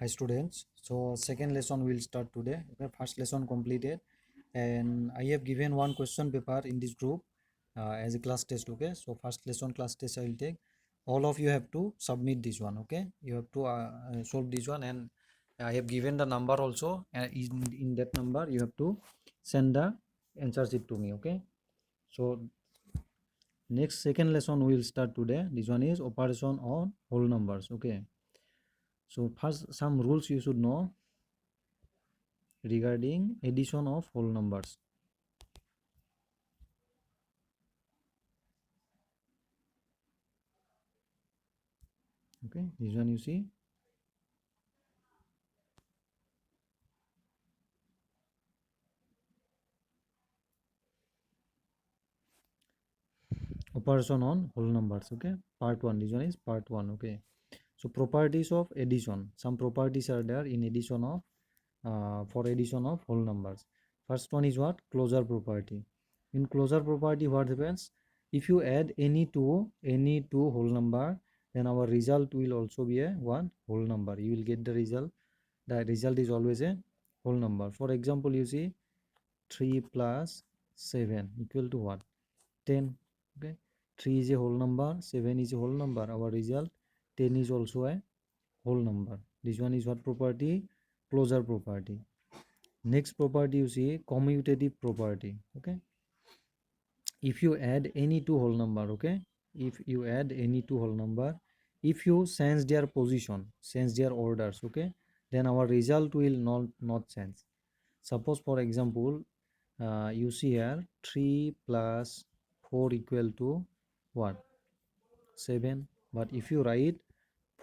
Hi students, so second lesson will start today. Okay, first lesson completed, and I have given one question paper in this group as a class test. Okay, so first lesson class test I will take. All of you have to submit this one. Okay, you have to solve this one, and I have given the number also, and in that number you have to send the answer sheet to me. Okay, so next second lesson we will start today. This one is operation on whole numbers. Okay, so first some rules you should know regarding addition of whole numbers. Okay, this one you see. Operation on whole numbers. Okay, part 1. This one is part 1. Okay, so properties of addition. Some properties are there in addition of for addition of whole numbers. First one is what? Closure property. In closure property, what happens? If you add any two whole number, then our result will also be a one whole number. You will get the result. The result is always a whole number. For example, you see 3 plus 7 equal to what? 10. Okay, 3 is a whole number, 7 is a whole number. Our result 10 is also a whole number. This one is what property? Closure property. Next property you see commutative property. Okay, if you add any two whole number, okay, if you add any two whole number, if you change their position, change their orders, okay, then our result will not change. Suppose for example, you see here 3 plus 4 equal to what? 7. But if you write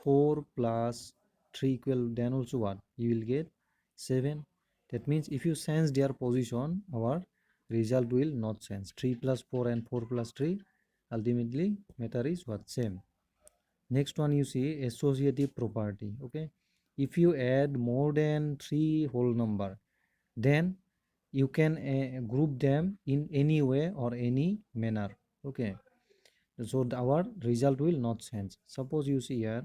4 plus 3 equal, then also what? You will get 7. That means if you change their position, our result will not change. 3 plus 4 and 4 plus 3, ultimately matter is what? Same. Next one you see associative property. Okay, if you add more than 3 whole number, then you can group them in any way or any manner. Okay, so our result will not change. Suppose you see here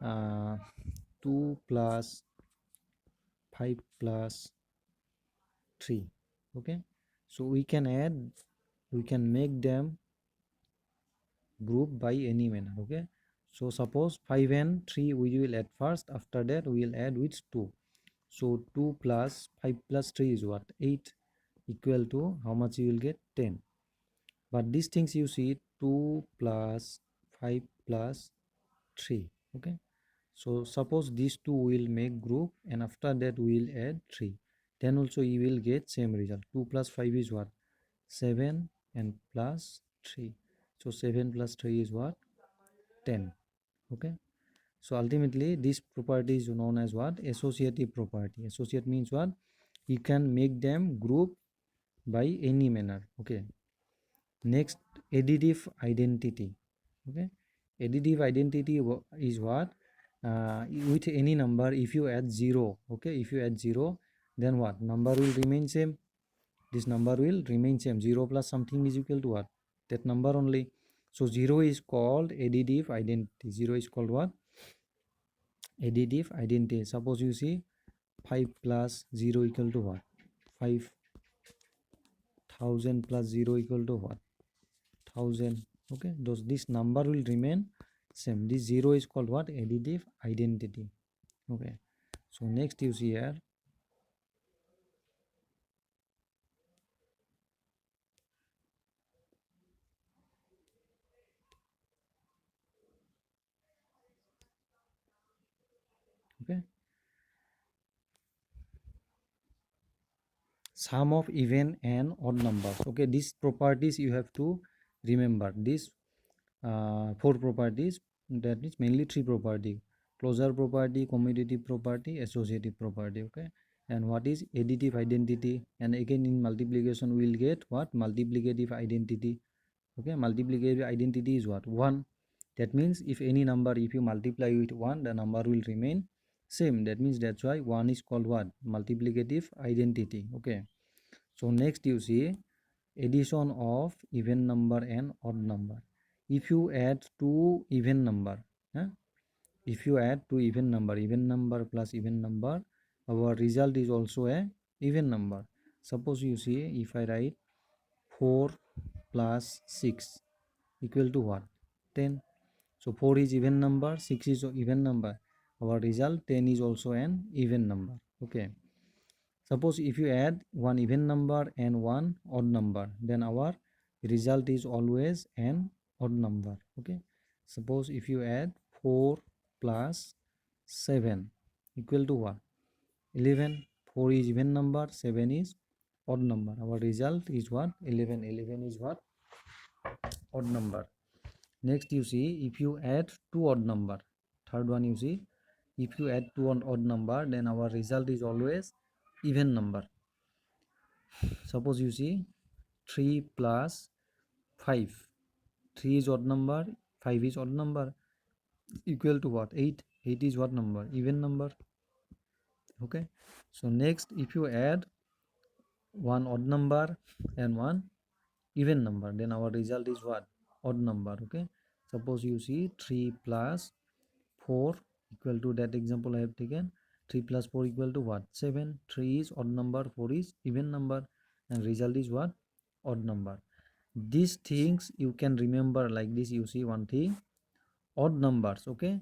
2 plus 5 plus 3. Okay, so we can make them group by any manner. Okay, so suppose 5 and 3 we will add first, after that we will add with 2. So 2 plus 5 plus 3 is what? 8, equal to how much you will get? 10. But these things you see 2 plus 5 plus 3. Okay, so suppose these two will make group, and after that we will add 3, then also you will get same result. 2 plus 5 is what? 7, and plus 3, so 7 plus 3 is what? 10. Okay, so ultimately this property is known as what? Associative property. Associate means what? You can make them group by any manner. Okay, next, additive identity. Okay, additive identity is what? With any number, if you add 0, okay, if you add 0, then what? Number will remain same. This number will remain same. 0 plus something is equal to what? That number only. So 0 is called additive identity. 0 is called what? Additive identity. Suppose you see 5 plus 0 equal to what? 5,000 plus 0 equal to what? 1000. Okay, this number will remain same. This 0 is called what? Additive identity. Okay, so next you see here okay, sum of even and odd numbers. Okay, these properties you have to remember. These 4 properties, that is mainly 3 property: closure property, commutative property, associative property. Okay, and what is additive identity? And again in multiplication we will get what? Multiplicative identity. Okay, multiplicative identity is what? 1. That means if any number, if you multiply with 1, the number will remain same. That means that's why 1 is called what? Multiplicative identity. Okay, so next you see addition of even number and odd number. If you add two even number, if you add two even number plus even number, our result is also a even number. Suppose you see, if I write 4 plus 6 equal to what? 10. So 4 is even number, 6 is even number. Our result 10 is also an even number. Okay. Suppose if you add one even number and one odd number, then our result is always an odd number. Okay. Suppose if you add 4 plus 7 equal to what? 11. 4 is even number, 7 is odd number. Our result is what? 11. 11 is what? Odd number. Next you see, if you add two odd number, third one you see, if you add two odd number, then our result is always even number. Suppose you see 3 plus 5, 3 is odd number, 5 is odd number, equal to what? 8. 8 is what number? Even number. Okay. So next, if you add one odd number and one even number, then our result is what? Odd number. Okay. Suppose you see 3 plus 4 equal to, that example I have taken, 3 plus 4 equal to what? 7. 3 is odd number, 4 is even number, and result is what? Odd number. These things you can remember like this. You see one thing, odd numbers. Okay,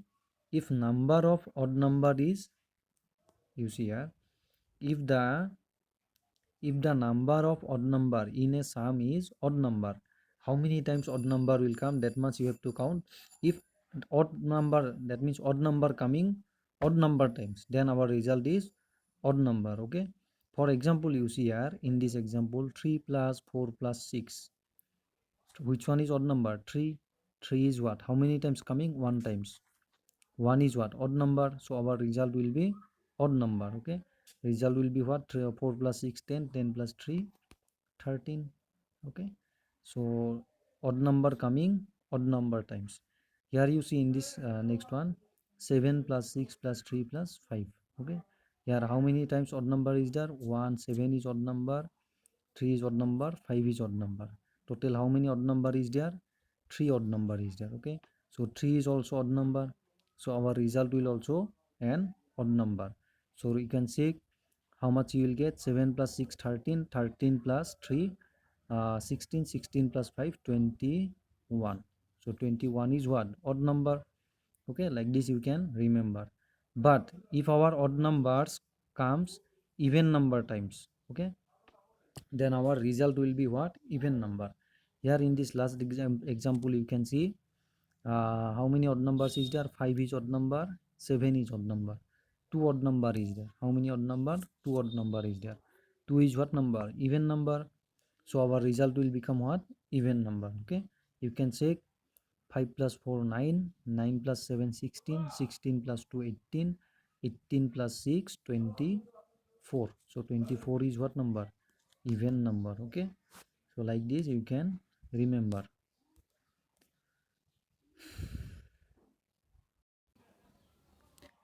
if number of odd number is, you see here, if the number of odd number in a sum is odd number, how many times odd number will come, that much you have to count. If odd number, that means odd number coming odd number times, then our result is odd number. Okay, for example you see here in this example, 3 plus 4 plus 6, which one is odd number? 3. 3 is what? How many times coming? 1 times. 1 is what? Odd number. So our result will be odd number. Okay, result will be what? 4 plus 6 10, 10 plus 3 13. Okay, so odd number coming odd number times. Here you see in this next one, 7 plus 6 plus 3 plus 5. Okay, here how many times odd number is there? 1. 7 is odd number, 3 is odd number, 5 is odd number. Total how many odd number is there? 3 odd number is there. Okay, so 3 is also odd number, so our result will also an odd number. So you can say how much you will get. 7 plus 6 13, 13 plus 3 16, 16 plus 5 21. So 21 is what? Odd number. Okay, like this you can remember. But if our odd numbers comes even number times, okay, then our result will be what? Even number. Here in this last example you can see how many odd numbers is there? 5 is odd number, 7 is odd number, 2 odd number is there. How many odd number? 2 odd number is there. 2 is what number? Even number. So our result will become what? Even number. Okay, you can say 5 plus 4 9, 9 plus 7 16, 16 plus 2 18, 18 plus 6 24. So 24 is what number? Even number. Okay, so like this you can remember.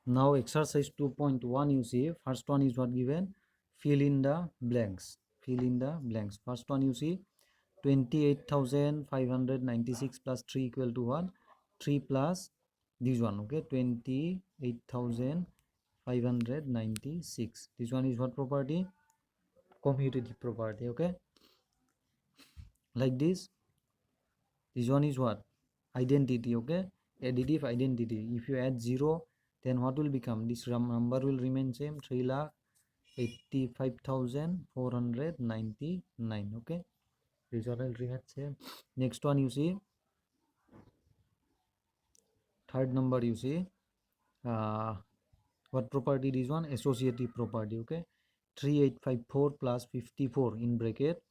Now exercise 2.1, you see first one is what given? Fill in the blanks. Fill in the blanks. First one you see 28,596 plus 3 equal to what? 3 plus this one. Okay, 28,596. This one is what property? Commutative property. Okay, like this. This one is what? Identity. Okay, additive identity. If you add 0, then what will become? This number will remain same, 3,85,499. Okay, result will remain same. Next one you see, third number you see, what property? This one associative property. Okay, 3854 plus 54 in bracket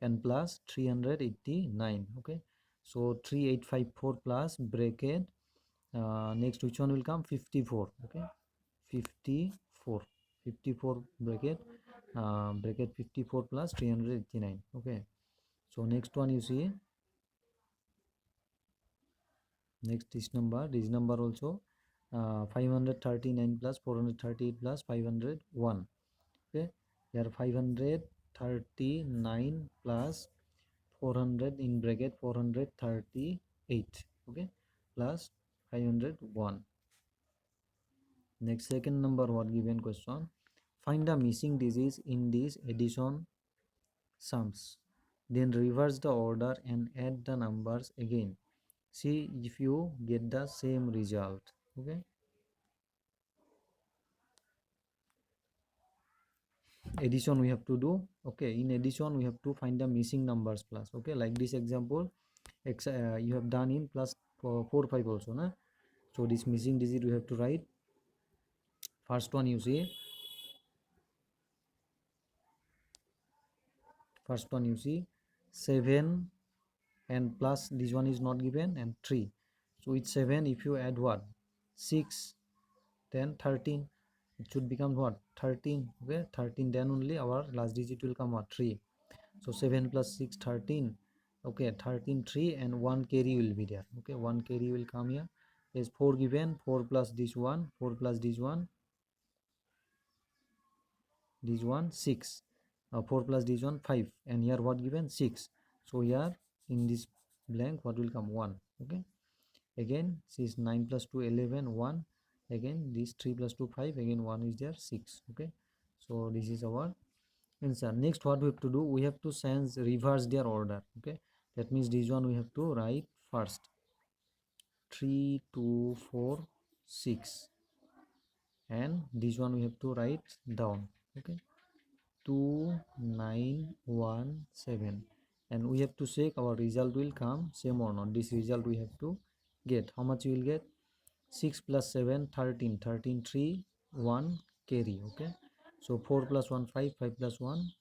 and plus 389. Okay, so 3854 plus bracket, next which one will come? 54. Okay, 54, 54 bracket, bracket 54 plus 389. Okay, so next one you see, next this number also, 539 plus 438 plus 501. Okay, here 539 plus 400 in bracket 438. Okay, plus 501. Next, second number, what given question? Find the missing digits in this addition sums. Then reverse the order and add the numbers again. See if you get the same result. Okay. Addition we have to do. Okay. In addition, we have to find the missing numbers plus. Okay. Like this example, you have done in plus 4 5 also, na? So this missing digit we have to write. First one you see. First one you see 7 and plus this one is not given and 3. So with 7 if you add what? 6, then 13, it should become what? 13. Okay, 13, then only our last digit will come what? 3. So 7 plus 6, 13. Okay, 13, 3 and 1 carry will be there. Okay, 1 carry will come here. Is 4 given, 4 plus this one, 4 plus this one, 6, 4 plus this one 5, and here what given? 6. So here in this blank what will come? 1. Okay, again this is 9 plus 2 11, 1, again this 3 plus 2 5, again 1 is there, 6. Okay, so this is our answer. Next, what we have to do, we have to reverse their order. Okay, that means this one we have to write first 3 2 4 6, and this one we have to write down. Okay, 2917, and we have to check our result will come same or not. This result we have to get. How much you will get? 6 plus 7 13, 13 3 1 carry. Okay, so 4 plus 1 5, 5 plus 1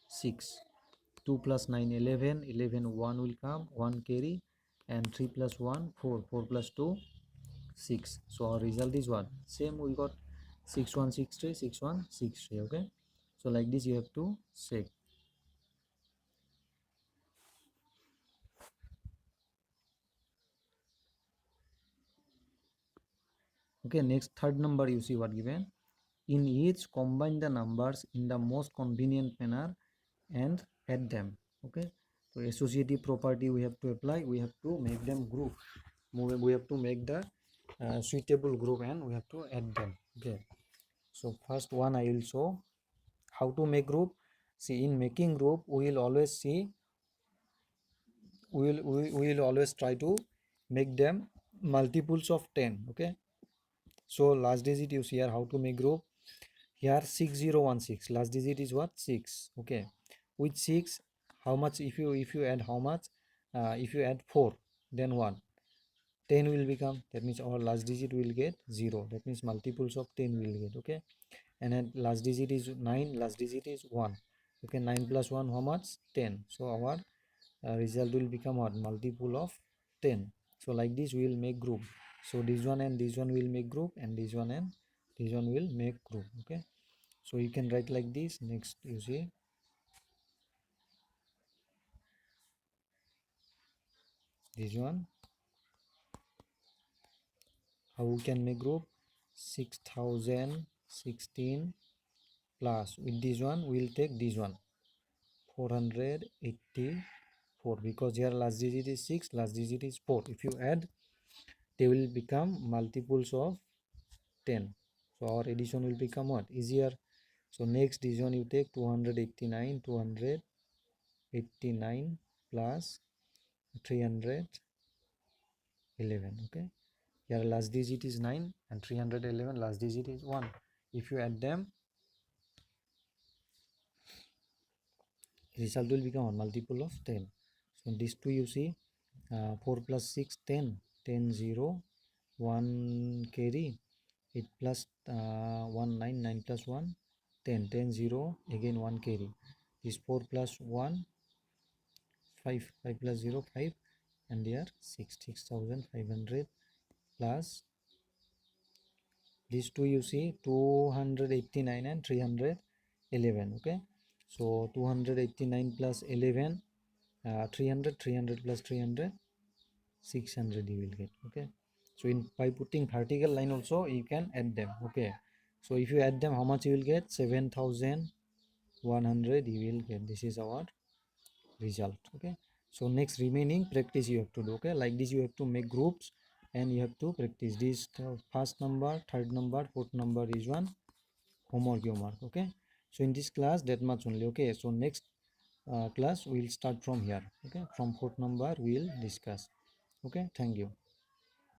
6, 2 plus 9 11, 11 1 will come, 1 carry, and 3 plus 1 4, 4 plus 2 6. So our result is what? Same, we got 6163, 6163. Okay, so like this you have to check. Okay, next third number you see what given. In each, combine the numbers in the most convenient manner and add them. Okay, so associative property we have to apply. We have to make them group. We have to make the suitable group and we have to add them. Okay, so first one I will show how to make group. See, in making group we will always see, we will always try to make them multiples of 10. Okay, so last digit you see here how to make group. Here 6016, last digit is what? 6. Okay, with 6 how much? If you add how much? If you add 4, then 1, 10 will become. That means our last digit will get 0. That means multiples of 10 will get. Okay, and then last digit is 9, last digit is 1. Okay, 9 plus 1 how much? 10. So our result will become what? Multiple of 10. So like this we will make group. So this one and this one will make group, and this one and this one will make group. Okay, so you can write like this. Next you see this one, how we can make group. 6016 plus with this one we will take this one 484, because here last digit is 6, last digit is 4. If you add, they will become multiples of 10. So our addition will become what? Easier. So next division you take 289, 289 plus 311. Okay, here last digit is 9 and 311 last digit is 1. If you add them, result will become a multiple of 10. So these two you see, 4 plus 6 10, 10 0, 1 carry, 8 plus 1 9, 9 plus 1 10, 10 0, again 1 carry. This 4 plus 1 5, 5 plus 0 5, and there 6500 plus these two you see 289 and 311. Okay, so 289 plus 11, 300, 300 plus 300, 600 you will get. Okay, so in by putting vertical line also you can add them. Okay, so if you add them, how much you will get? 7100 you will get. This is our result. Okay, so next remaining practice you have to do. Okay, like this you have to make groups and you have to practice this. First number, third number, fourth number is one homework you mark. Okay, so in this class that much only. Okay, so next class we'll start from here. Okay, from fourth number we'll discuss. Okay, thank you.